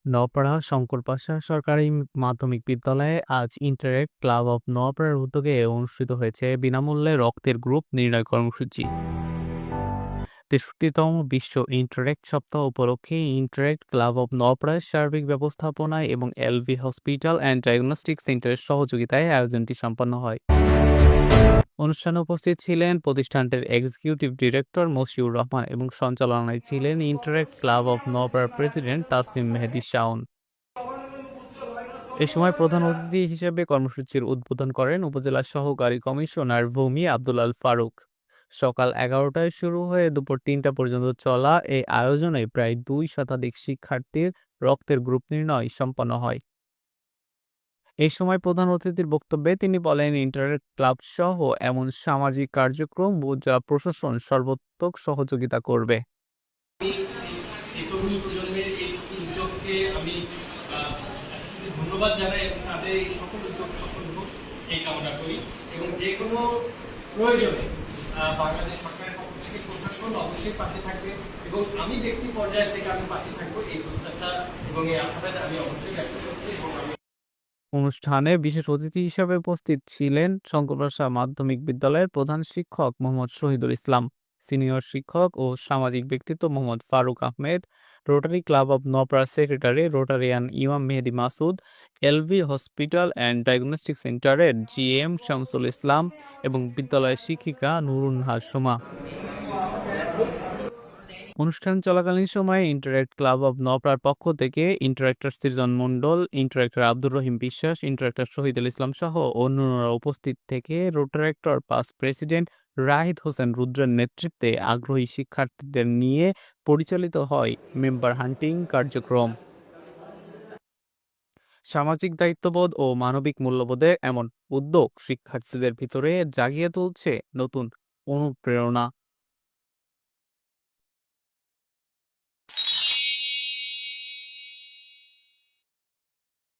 নওপাড়া শঙ্করপাশা সরকারি মাধ্যমিক বিদ্যালয়ে আজ ইন্টারেক্ট ক্লাব অব নওপাড়ার উদ্যোগে অনুষ্ঠিত হয়েছে বিনামূল্যে রক্তের গ্রুপ নির্ণয় কর্মসূচি। ৬৩তম বিশ্ব ইন্টারেক্ট সপ্তাহ উপলক্ষে ইন্টারেক্ট ক্লাব অব নওপাড়ার সার্বিক ব্যবস্থাপনায় এবং এলভি হসপিটাল অ্যান্ড ডায়াগনস্টিক সেন্টারের সহযোগিতায় আয়োজনটি সম্পন্ন হয়। অনুষ্ঠানে উপস্থিত ছিলেন প্রতিষ্ঠানটির এক্সিকিউটিভ ডিরেক্টর মশিউর রহমান এবং সঞ্চালনায় ছিলেন ইন্টারেক্ট ক্লাব অব নওপাড়ার প্রেসিডেন্ট তাসনিম মেহেদী শাওন। এ সময় প্রধান অতিথি হিসেবে কর্মসূচির উদ্বোধন করেন উপজেলা সহকারী কমিশনার ভূমি আব্দুল আল ফারুক। সকাল 11টায় শুরু হয়ে দুপুর 3টা পর্যন্ত চলা এই আয়োজনে প্রায় 2 শতাধিক শিক্ষার্থীর রক্তের গ্রুপ নির্ণয় সম্পন্ন হয়। এই সময় প্রধান অতিথির বক্তব্যে তিনি বলেন, ইন্টারেক্ট ক্লাব সহ এমন সামাজিক কার্যক্রম যা প্রশাসন সর্বাত্মক সহযোগিতা করবে। এই তরুণ প্রজন্মের এই উদ্যোগকে আমি ধন্যবাদ জানাই এবং তাদের এই সকল উদ্যোগ সফল হোক এই কামনা করি। এবং যে কোনো প্রয়োজনে বাংলাদেশ সরকারের পক্ষ থেকে প্রশাসন অবশ্যই পাশে থাকবে এবং আমি ব্যক্তি পর্যায় থেকে আমি পাশে থাকবো, এই প্রত্যাশা এবং এই আশাবাদ আমি অবশ্যই ব্যক্ত করছি। এবং আমি অনুষ্ঠানে বিশেষ অতিথি হিসেবে উপস্থিত ছিলেন শঙ্করপাশা মাধ্যমিক বিদ্যালয়ের প্রধান শিক্ষক মোহাম্মদ শহীদুল ইসলাম, সিনিয়র শিক্ষক ও সামাজিক ব্যক্তিত্ব Mohammad Faruk Ahmed, Rotary club of Noapara secretary Rotarian Imam Mehedi Masud, LV hospital and diagnostic সেন্টারের জিএম শামসুল ইসলাম এবং বিদ্যালয়ের শিক্ষিকা নুরুন্নাহার সুমা। অনুষ্ঠান চলাকালীন সময়ে ইন্টারেক্ট ক্লাব অব নওপাড়ার পক্ষ থেকে ইন্টারেক্টর সৃজন মণ্ডল, ইন্টারেক্টর আব্দুর রহিম বিশ্বাস, ইন্টারেক্টর শহীদুল ইসলাম সহ অন্যান্যরা উপস্থিত থেকে Rotaractor past president Rahid Hossain রুদ্রের নেতৃত্বে আগ্রহী শিক্ষার্থীদের নিয়ে পরিচালিত হয় মেম্বার হান্টিং কার্যক্রম। সামাজিক দায়িত্ববোধ ও মানবিক মূল্যবোধের এমন উদ্যোগ শিক্ষার্থীদের ভিতরে জাগিয়ে তুলছে নতুন অনুপ্রেরণা।